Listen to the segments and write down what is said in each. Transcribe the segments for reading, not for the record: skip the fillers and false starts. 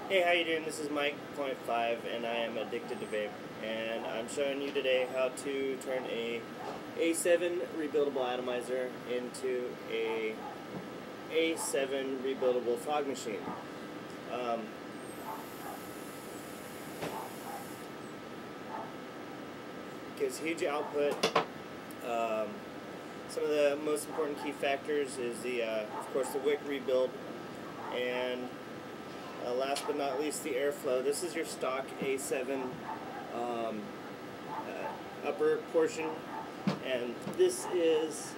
Hey, how you doing? This is Mike, point 5, and I am addicted to vape. And I'm showing you today how to turn a A7 rebuildable atomizer into a A7 rebuildable fog machine. Gives huge output. Some of the most important key factors is of course, the wick rebuild, and last but not least, the airflow. This is your stock A7 upper portion, and this is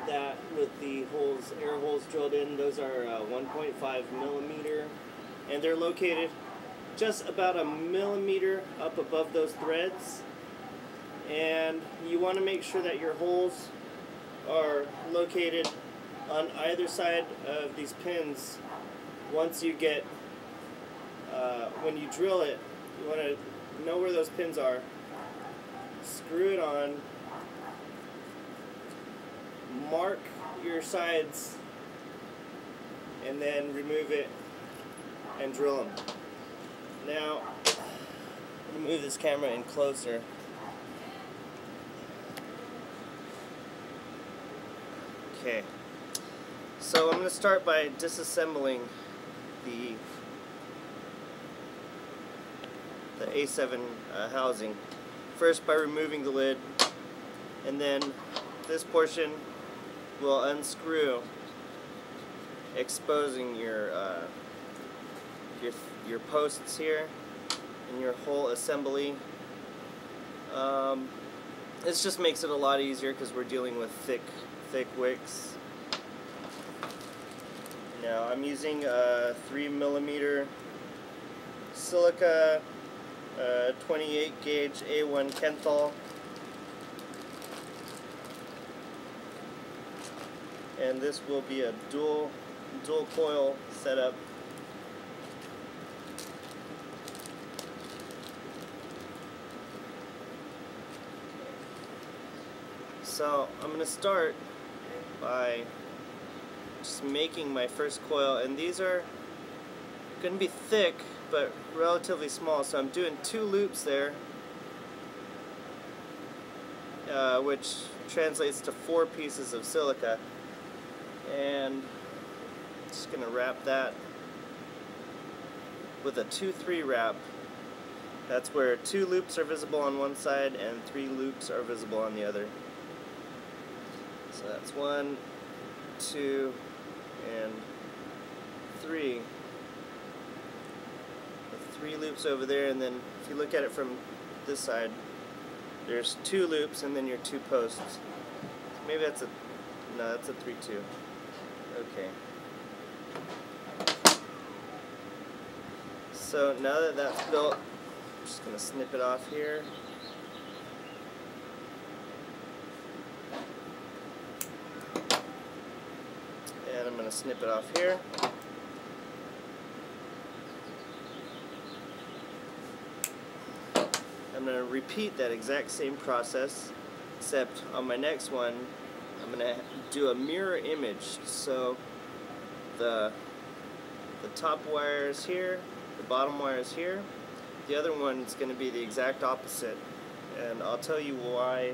that with the air holes drilled in. Those are 1.5 millimeter, and they're located just about a millimeter up above those threads. And you want to make sure that your holes are located on either side of these pins. Once you get, when you drill it, you want to know where those pins are, screw it on, mark your sides, and then remove it and drill them. Now, I'm going to move this camera in closer. Okay. So I'm going to start by disassembling the A7 housing. First by removing the lid, and then this portion will unscrew, exposing your posts here and your whole assembly. This just makes it a lot easier because we're dealing with thick wicks. Now I'm using 3 millimeter silica 28 gauge A1 Kenthal, and this will be a dual coil setup. So I'm going to start by just making my first coil, and these are going to be thick but relatively small, so I'm doing 2 loops there, which translates to 4 pieces of silica, and just going to wrap that with a 2-3 wrap. That's where 2 loops are visible on one side and 3 loops are visible on the other. So that's 1, 2, and 3. 3 loops over there, and then if you look at it from this side, there's 2 loops and then your 2 posts. Maybe that's that's a 3-2. Okay. So now that that's built, I'm just going to snip it off here. And I'm going to snip it off here. I'm going to repeat that exact same process, except on my next one I'm going to do a mirror image. So the top wire is here, the bottom wire is here. The other one is going to be the exact opposite, and I'll tell you why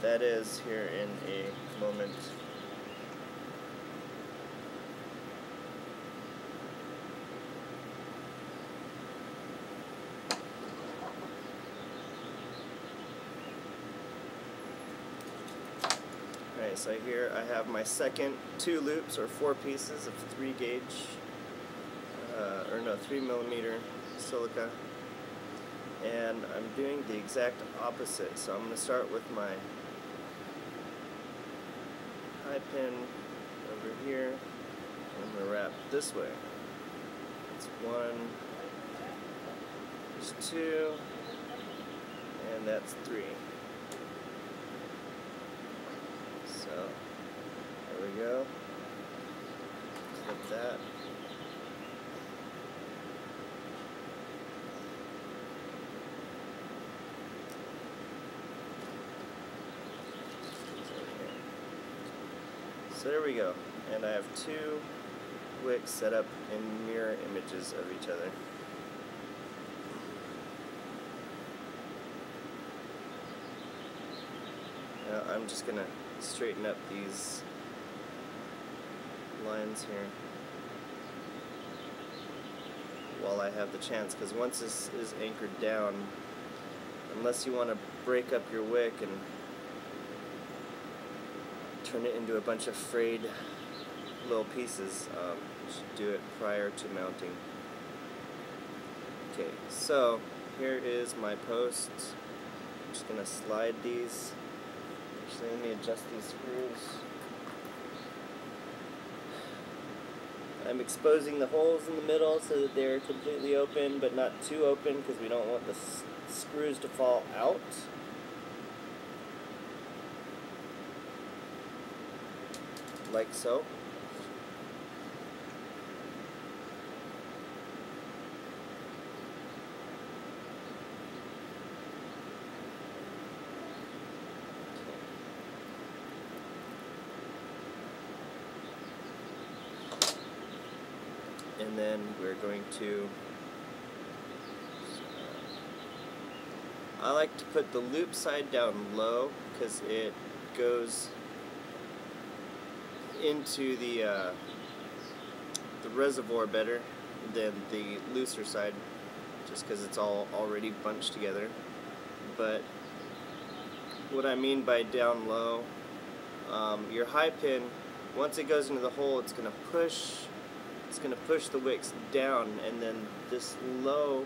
that is here in a moment. Alright, so here I have my second 2 loops, or 4 pieces of 3 gauge, 3 millimeter silica, and I'm doing the exact opposite. So I'm going to start with my high pin over here, and I'm going to wrap this way. It's 1, there's 2, and that's 3. So, there we go. Clip that. So there we go. And I have 2 wicks set up in mirror images of each other. Now I'm just going to straighten up these lines here while I have the chance, because once this is anchored down, unless you want to break up your wick and turn it into a bunch of frayed little pieces, you should do it prior to mounting. Okay, so here is my posts. I'm just going to slide these. Actually, let me adjust these screws. I'm exposing the holes in the middle so that they're completely open, but not too open because we don't want the screws to fall out. Like so. And then we're going to, I like to put the loop side down low because it goes into the reservoir better than the looser side, just because it's all already bunched together. But what I mean by down low, your high pin, once it goes into the hole, it's going to push the wicks down, and then this low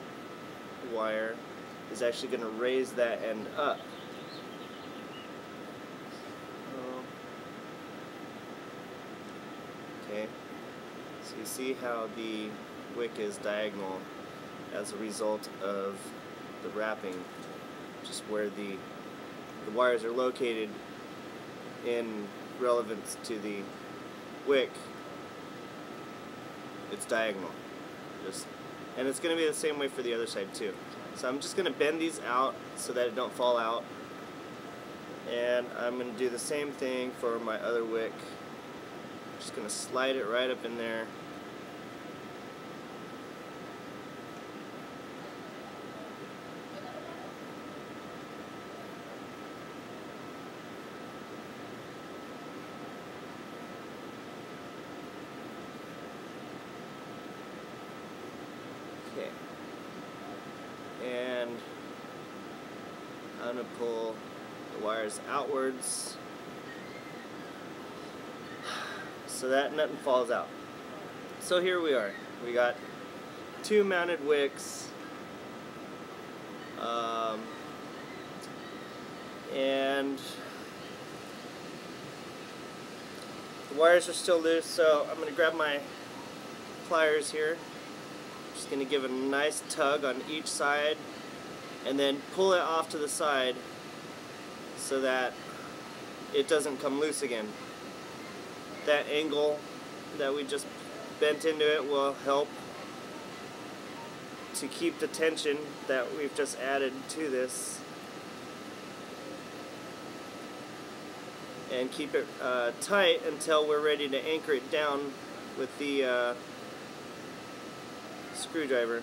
wire is actually going to raise that end up. Okay, so you see how the wick is diagonal as a result of the wrapping, just where the wires are located in relevance to the wick. It's diagonal, and it's going to be the same way for the other side too. So I'm just going to bend these out so that it don't fall out, and I'm going to do the same thing for my other wick. Just going to slide it right up in there. Okay, and I'm going to pull the wires outwards so that nothing falls out. So here we are. We got two mounted wicks, and the wires are still loose, so I'm going to grab my pliers here. Just going to give a nice tug on each side and then pull it off to the side so that it doesn't come loose again. That angle that we just bent into it will help to keep the tension that we've just added to this, and keep it tight until we're ready to anchor it down with the screwdriver.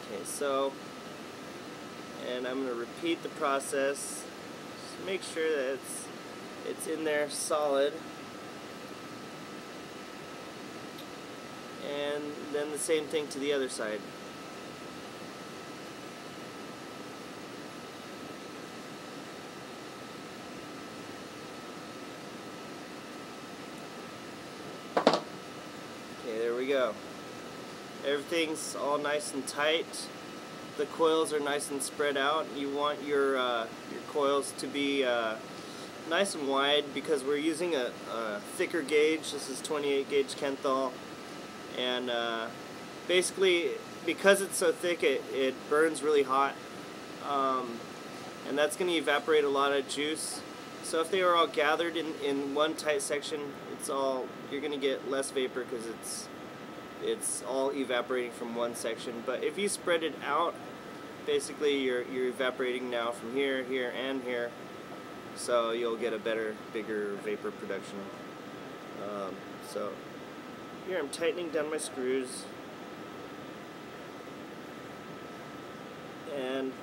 Okay, so, and I'm going to repeat the process. Just make sure that it's in there solid, and then the same thing to the other side. Okay, there we go. Everything's all nice and tight. The coils are nice and spread out. You want your coils to be nice and wide because we're using a thicker gauge. This is 28 gauge Kenthal, and basically because it's so thick it burns really hot, and that's going to evaporate a lot of juice. So if they are all gathered in one tight section, you're going to get less vapor because it's all evaporating from one section. But if you spread it out, basically you're evaporating now from here, here, and here, so you'll get a bigger vapor production. So Here I'm tightening down my screws, and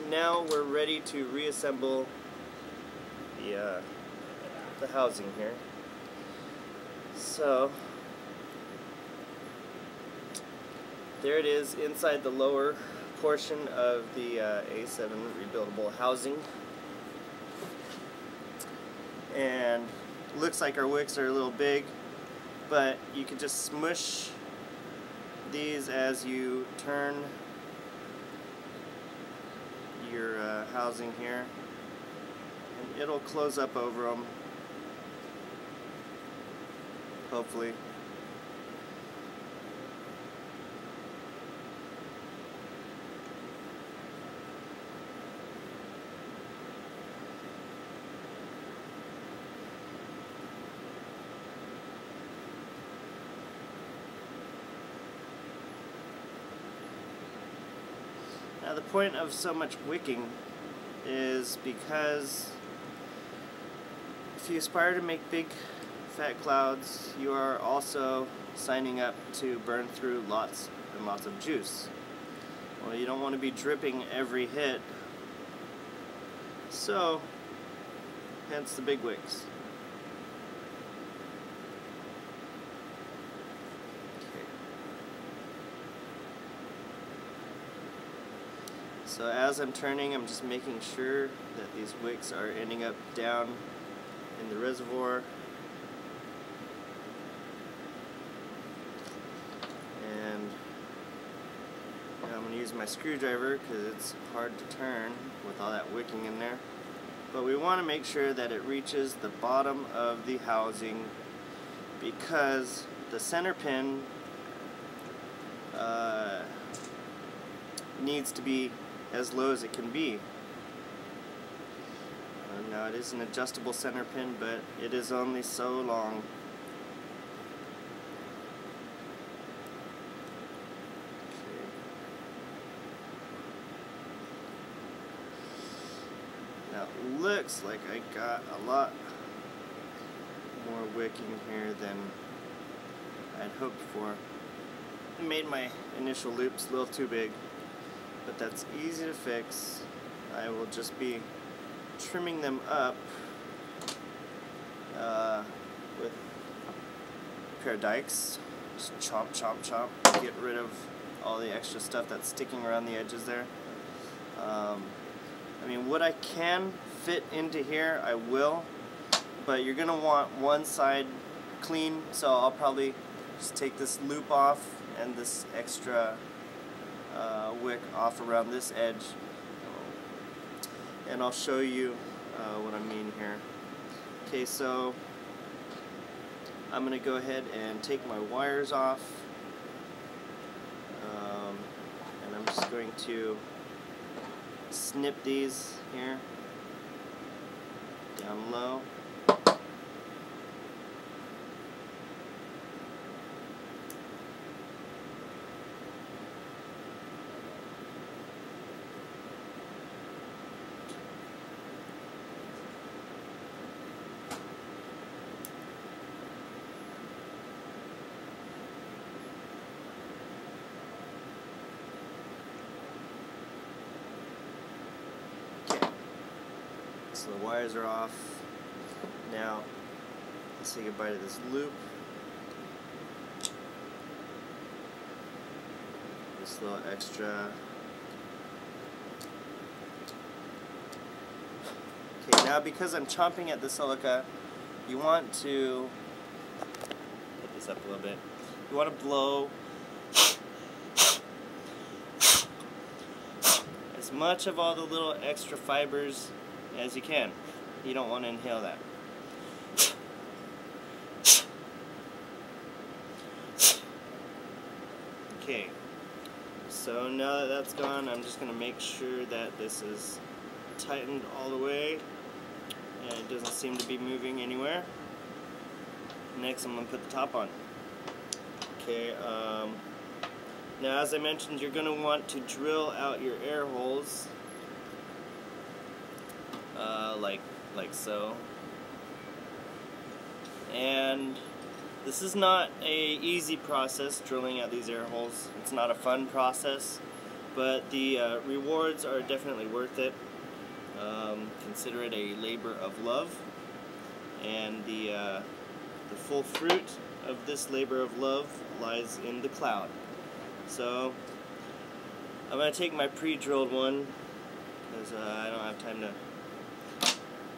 now we're ready to reassemble the housing here. So there it is inside the lower portion of the A7 rebuildable housing, and looks like our wicks are a little big, but you can just smush these as you turn your housing here, and it'll close up over them, hopefully. Now the point of so much wicking is because if you aspire to make big fat clouds, you are also signing up to burn through lots and lots of juice. Well, you don't want to be dripping every hit, so hence the big wicks. So as I'm turning, I'm just making sure that these wicks are ending up down in the reservoir. And I'm going to use my screwdriver because it's hard to turn with all that wicking in there. But we want to make sure that it reaches the bottom of the housing, because the center pin needs to be as low as it can be. Now it is an adjustable center pin, but it is only so long. Okay. Now it looks like I got a lot more wicking here than I'd hoped for. I made my initial loops a little too big, but that's easy to fix. I will just be trimming them up with a pair of dikes. Just chomp, chomp, chomp, get rid of all the extra stuff that's sticking around the edges there. I mean, what I can fit into here, I will, but you're gonna want one side clean, so I'll probably just take this loop off and this extra wick off around this edge, and I'll show you what I mean here. Okay, so I'm going to go ahead and take my wires off, and I'm just going to snip these here down low. So the wires are off. Now let's say goodbye to this loop. This little extra. Okay, now because I'm chomping at the silica, you want to put this up a little bit. You want to blow as much of all the little extra fibers as you can. You don't want to inhale that. Okay, so now that that's gone, I'm just going to make sure that this is tightened all the way and it doesn't seem to be moving anywhere. Next, I'm going to put the top on. Okay, now as I mentioned, you're going to want to drill out your air holes like so, and This is not a easy process, drilling out these air holes. It's not a fun process, but the rewards are definitely worth it. Consider it a labor of love, and the full fruit of this labor of love lies in the cloud. So I'm going to take my pre-drilled one, because I don't have time to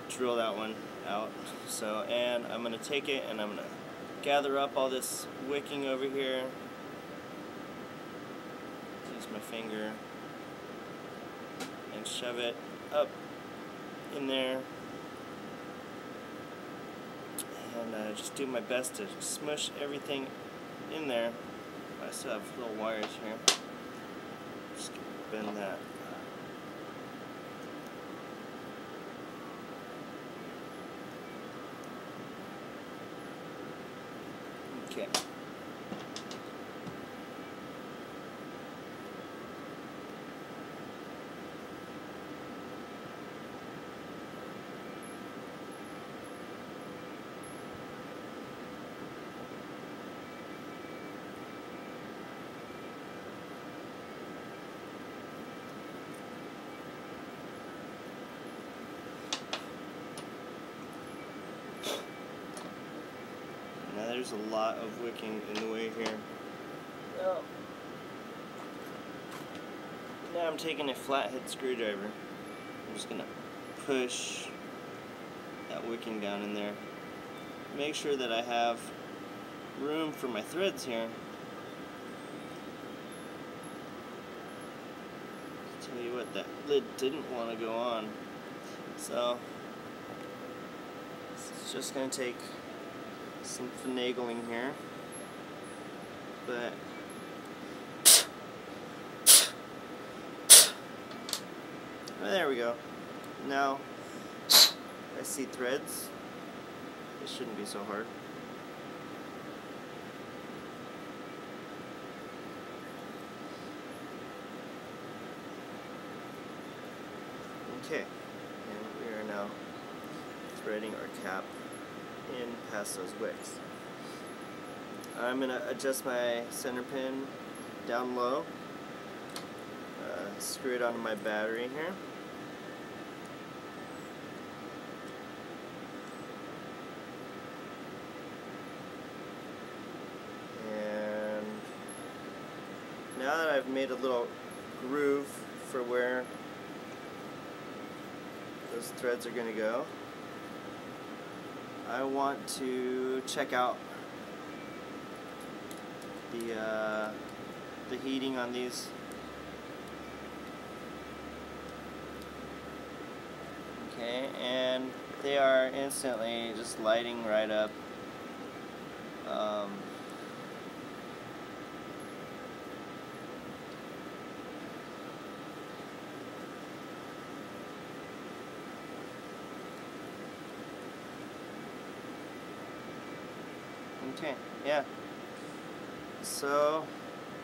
drill that one out. So, and I'm going to take it and I'm going to gather up all this wicking over here. Use my finger and shove it up in there, and just do my best to smush everything in there. I still have little wires here. Just bend that. Okay. Now there's a lot of wicking in the way here. Oh. Now I'm taking a flathead screwdriver. I'm just going to push that wicking down in there. Make sure that I have room for my threads here. Tell you what, that lid didn't want to go on. So it's just going to take some finagling here, but there we go. Now I see threads. It shouldn't be so hard. Okay, and we are now threading our cap in past those wicks. I'm going to adjust my center pin down low, screw it onto my battery here. And now that I've made a little groove for where those threads are going to go, I want to check out the heating on these. Okay, and they are instantly just lighting right up. Okay, yeah. So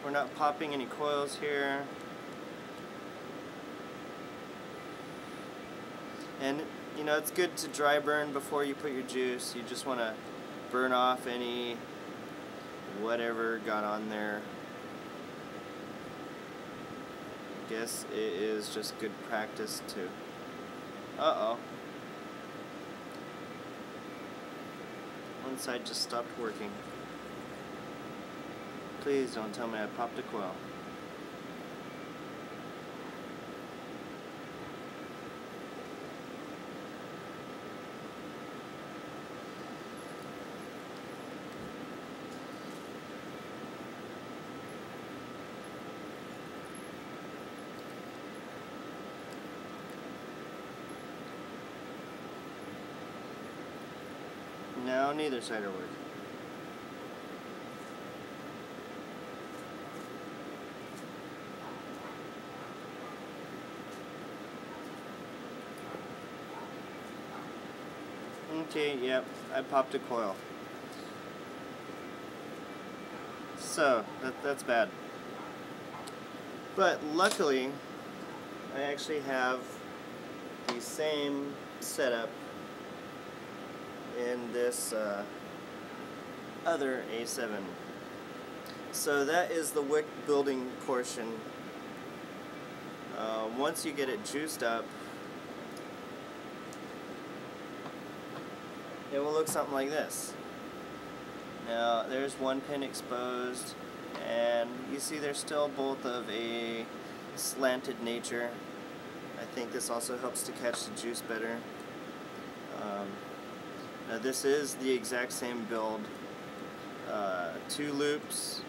we're not popping any coils here. And you know, it's good to dry burn before you put your juice. You just want to burn off any whatever got on there. I guess it is just good practice to... Uh-oh. One side just stopped working. Please don't tell me I popped a coil. No, neither side are working. Okay, yep, I popped a coil. So, that's bad. But luckily, I actually have the same setup in this other A7. So that is the wick building portion. Once you get it juiced up, it will look something like this. Now there's one pin exposed, and you see they're still both of a slanted nature. I think this also helps to catch the juice better. Now this is the exact same build. 2 loops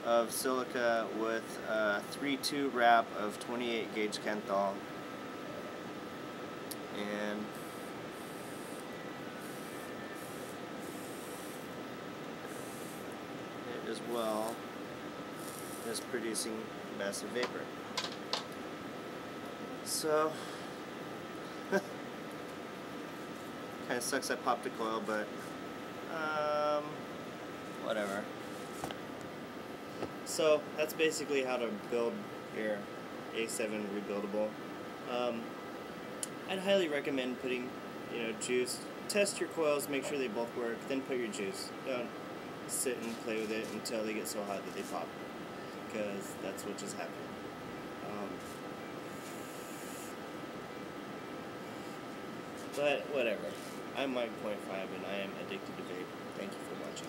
of silica with a 3-2 wrap of 28 gauge Kenthal. And it as well is producing massive vapor. So kind of sucks I popped a coil, but whatever. So that's basically how to build your A7 rebuildable. I'd highly recommend putting, juice. Test your coils, make sure they both work, then put your juice. Don't sit and play with it until they get so hot that they pop, because that's what just happened. But whatever. I'm Mike.5 and I am addicted to vape. Thank you for watching.